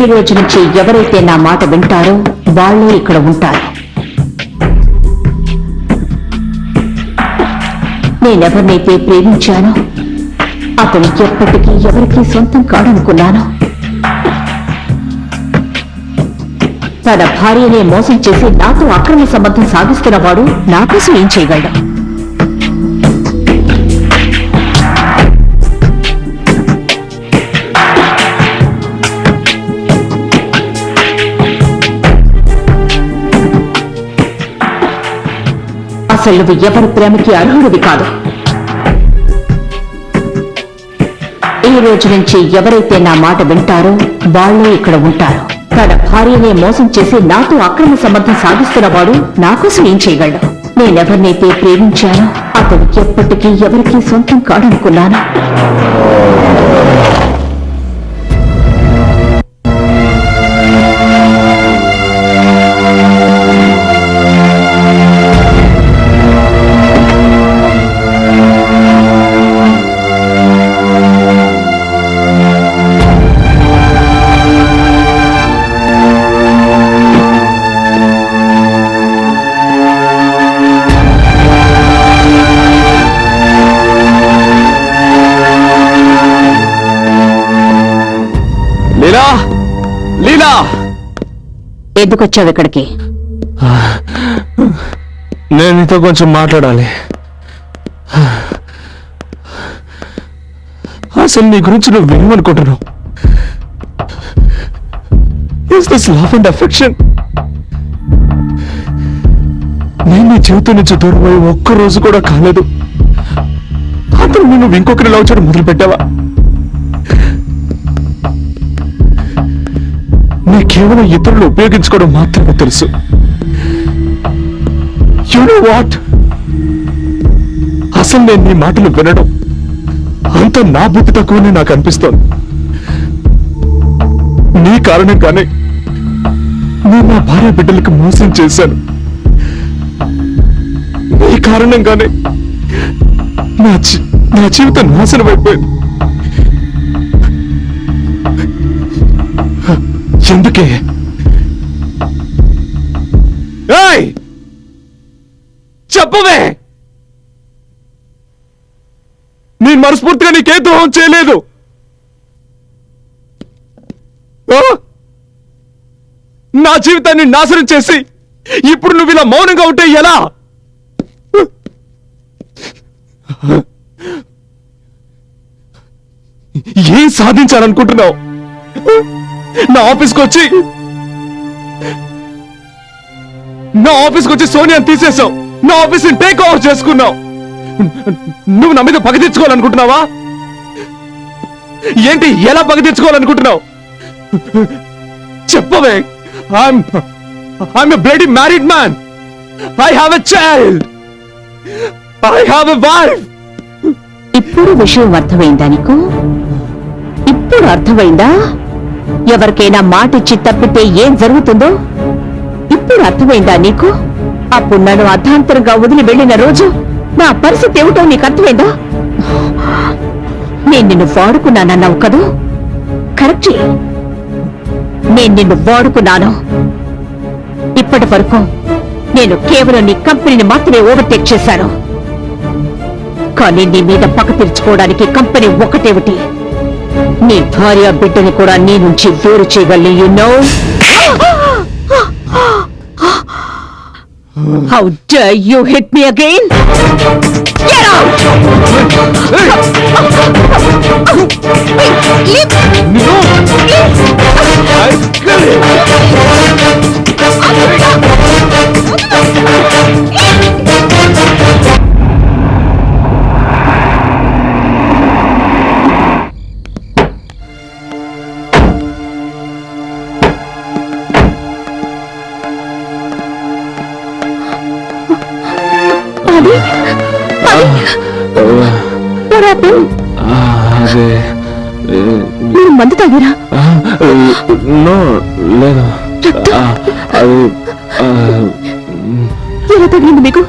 ఈ రోజు నుంచి ఎవరైతే నా మాట వింటారో వాళ్ళే ఇక్కడ ఉంటారు. నేనెవరినైతే ప్రేమించానో అతను ఎప్పటికీ ఎవరికీ సొంతం కాడనుకున్నాను. తన భార్యనే మోసం చేసి నాతో అక్రమ సంబంధం సాగిస్తున్నవాడు నా కోసం ఏం చేయగలడు? అసలు నువ్వు ఎవరి ప్రేమకి అర్హుడివి కాదు. ఈ రోజు నుంచి ఎవరైతే నా మాట వింటారో వాళ్ళే ఇక్కడ ఉంటారు. తన భార్యనే మోసం చేసి నాతో అక్రమ సంబంధం సాగిస్తున్నవాడు నా కోసం ఏం చేయగలడు? నేనెవరినైతే ప్రేమించానో అతను ఎప్పటికీ ఎవరికీ సొంతం కాడనుకున్నాను. లీలా, ఎందుకొచ్చావు ఇక్కడికి? నేను నీతో కొంచెం మాట్లాడాలి. అసలు నీ గురించి నువ్వు వినమనుకుంటున్నావు. Is this love and affection? నేను నీ జీవితం నుంచి దూరమై ఒక్కరోజు కూడా కాలేదు. అతను నువ్వు ఇంకొకరి లవ్ చేయడం మొదలు పెట్టావా? నీ కేవలం ఇతరులు ఉపయోగించుకోవడం మాత్రమే తెలుసు. You know what? అసలు నేను నీ మాటలు వినడం అంత నా బుద్ధి తక్కువనే నాకు అనిపిస్తోంది. నీ కారణంగానే నేను నా భార్య బిడ్డలకు మోసం చేశాను. నీ కారణంగానే నా జీవితం నాశనం అయిపోయింది. ఎందుకే? చెప్పవే, నేను మనస్ఫూర్తిగా నీకే ద్రోహం చేయలేదు. నా జీవితాన్ని నాశనం చేసి ఇప్పుడు నువ్వు ఇలా మౌనంగా ఉంటే ఎలా? ఏం సాధించాలనుకుంటున్నావు? నా ఆఫీస్కి వచ్చి సోనియాని తీసేసావు. నా ఆఫీస్ ని టేక్ ఓవర్ చేసుకున్నావు. నువ్వు నా మీద పగ తెచ్చుకోవాలనుకుంటున్నావా? ఏంటి, ఎలా పగ తెచ్చుకోవాలనుకుంటున్నావు? చెప్పవే. I'm a bloody married man. I have a child. I have a wife. ఇప్పుడు విషయం అర్థమైందా నీకు? ఇప్పుడు అర్థమైందా ఎవరికైనా మాట ఇచ్చి తప్పితే ఏం జరుగుతుందో? ఇప్పుడు అర్థమైందా నీకు? అప్పుడు నన్ను అర్ధాంతరంగా వదిలి వెళ్ళిన రోజు నా పరిస్థితి ఏమిటో నీకు అర్థమైందా? నేను నిన్ను వాడుకున్నానన్నావు కదూ? కరెక్ట్. నేను నిన్ను వాడుకున్నాను. ఇప్పటి వరకు నేను కేవలం నీ కంపెనీని మాత్రమే ఓవర్టేక్ చేశాను. కానీ నీ మీద పక్క తీర్చుకోవడానికి కంపెనీ ఒకటేమిటి, నీ భార్య బిడ్డని కూడా నీ నుంచి వేరు చేయగలను. You know? How dare you hit me again? Get out! మీరు మందు తాగిరా? లేదు. ఎలా తగిలింది మీకు?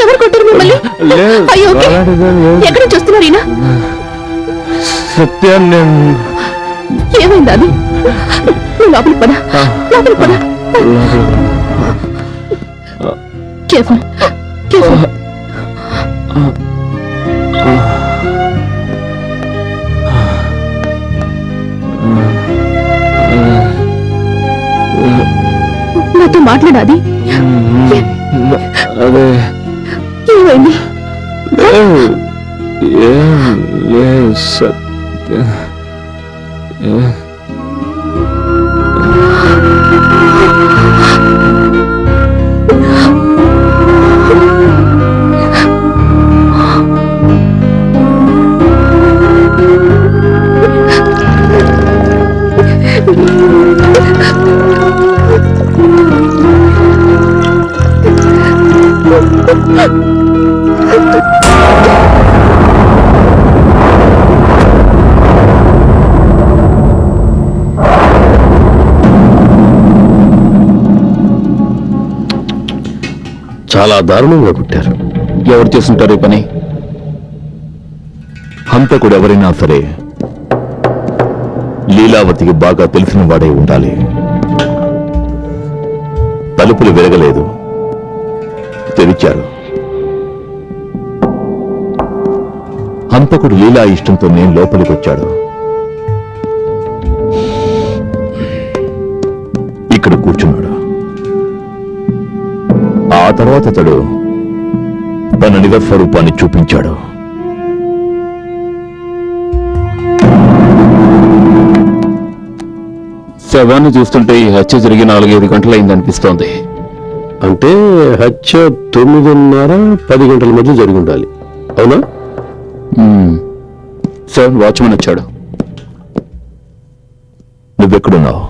ఎవరు కొట్టారు మిమ్మల్ని? అయ్యో, ఎక్కడి నుంచి వస్తున్నారు ఈయన? సత్యాన్ని ఏమైంది అది? నువ్వు లోపలికి పద, లోపలికి పద. Careful, careful. నాతో మాట్లాడాది. అదే ఏమైంది? సత్య చాలా దారుణంగా కుట్టారు. ఎవరు చేస్తుంటారు ఈ పని? హంతకుడు ఎవరైనా సరే లీలావతికి బాగా తెలిసిన వాడే ఉండాలి. తలుపులు విరగలేదు, తెరిచారు. హంతకుడు లీలా ఇష్టంతో నేను లోపలికి వచ్చాడు. ఇక్కడ కూర్చున్నాడు. ఆ తర్వాత అతడు తన నిజ స్వరూపాన్ని చూపించాడు. శవాన్ని చూస్తుంటే ఈ హత్య జరిగి 4-5 గంటలైంది అనిపిస్తోంది. అంటే హత్య 9:30-10 గంటల మధ్య జరిగి ఉండాలి. అవునా? సార్, వాచ్మెన్ వచ్చాడు. నువ్వెక్కడున్నావు?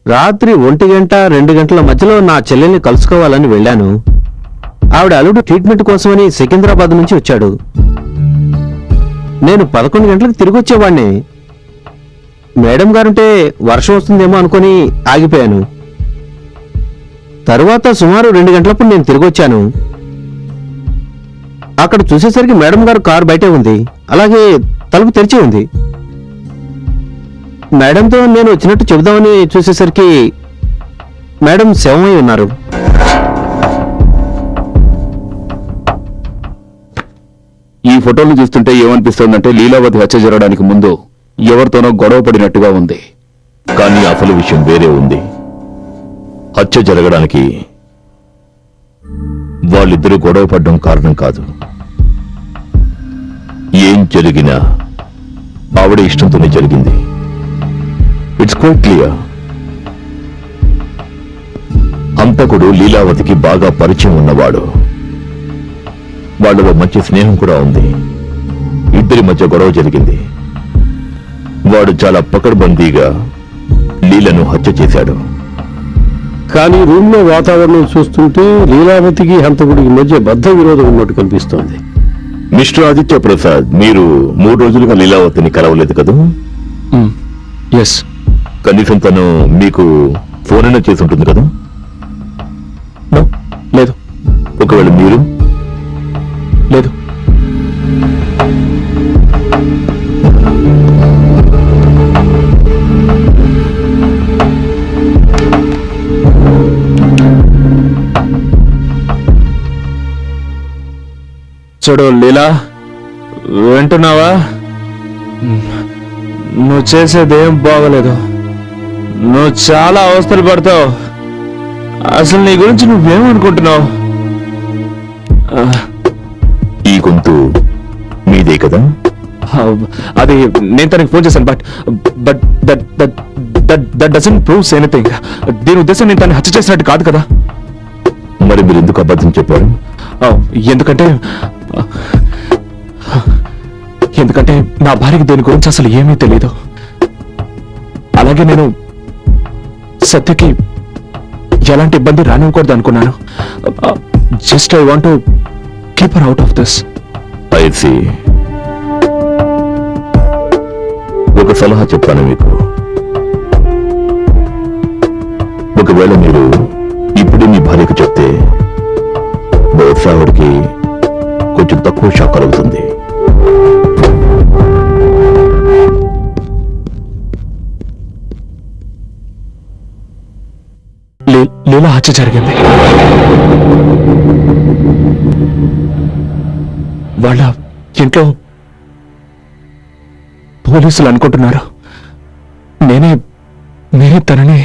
రాత్రి 1-2 గంటల మధ్యలో నా చెల్లెల్ని కలుసుకోవాలని వెళ్ళాను. ఆవిడ అల్లుడు ట్రీట్మెంట్ కోసమని సికింద్రాబాద్ నుంచి వచ్చాడు. నేను 11 గంటలకు తిరిగి వచ్చేవాడిని. మేడం గారుంటే వర్షం వస్తుందేమో అనుకుని ఆగిపోయాను. తరువాత సుమారు 2 గంటలప్పుడు నేను తిరిగి వచ్చాను. అక్కడ చూసేసరికి మేడం గారు కారు బయటే ఉంది, అలాగే తలుపు తెరిచి ఉంది. మేడంతో నేను వచ్చినట్టు చెబుదామని చూసేసరికి మేడం శవమై ఉన్నారు. ఈ ఫోటోలు చూస్తుంటే ఏమనిపిస్తోందంటే లీలావతి హత్య జరగడానికి ముందు ఎవరితోనో గొడవ పడినట్టుగా ఉంది. కానీ అసలు విషయం వేరే ఉంది. హత్య జరగడానికి వాళ్ళిద్దరూ గొడవ పడ్డం కారణం కాదు. ఏం జరిగినా ఆవిడ ఇష్టంతోనే జరిగింది. It's quite clear. హంతకుడు లీలావతికి బాగా పరిచయం ఉన్నవాడు. వాళ్ళలో మంచి స్నేహం కూడా ఉంది. ఇద్దరి మధ్య గొడవ జరిగింది. వాడు చాలా పకడ్బందీగా లీలను హత్య చేశాడు. కానీ రూమ్ లో వాతావరణం చూస్తుంటే లీలావతికి హంతకుడికి మధ్య బద్ధ విరోధం ఉన్నట్టు కనిపిస్తోంది. మిస్టర్ ఆదిత్య ప్రసాద్, మీరు 3 రోజులుగా లీలావతిని కలవలేదు కదా? ఎస్. కనీసం తను మీకు ఫోన్ అయినా చేసి ఉంటుంది కదా? లేదు. ఒకవేళ మీరు? లేదు. చూడు లీలా, వింటున్నావా? నువ్వు చేసేదేం బాగలేదు. నువ్వు చాలా అవస్థలు పడతావు. అసలు నీ గురించి నువ్వేమనుకుంటున్నావు? ఈ గొంతు మీదే కదా? అది నేను తనకి ఫోన్ చేశాను. But but that that that that doesn't proves anything. దీని ఉద్దేశం నేను తను హత్య చేసినట్టు కాదు కదా. మరి మీరు ఎందుకు అబద్ధం చెప్పారు? ఎందుకంటే నా భార్యకి దీని గురించి అసలు ఏమీ తెలియదు. అలాగే నేను సత్యకి ఎలాంటి ఇబ్బంది రానివ్వకూడదు అనుకున్నాను. Just I want to keep her out of this. I see. ఒక సలహా చెప్తాను మీకు. ఒకవేళ మీరు ఇప్పుడే మీ భార్యకు చెప్తే బహుశా ఆవిడకి కొంచెం తక్కువ షాక్ కలుగుతుంది. లీలా హత్య జరిగింది. వాళ్ళ ఇంట్లో పోలీసులు అనుకుంటున్నారు నేనే తనని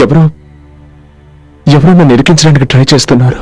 ఎవరో నన్ను ఇరికించడానికి ట్రై చేస్తున్నారు.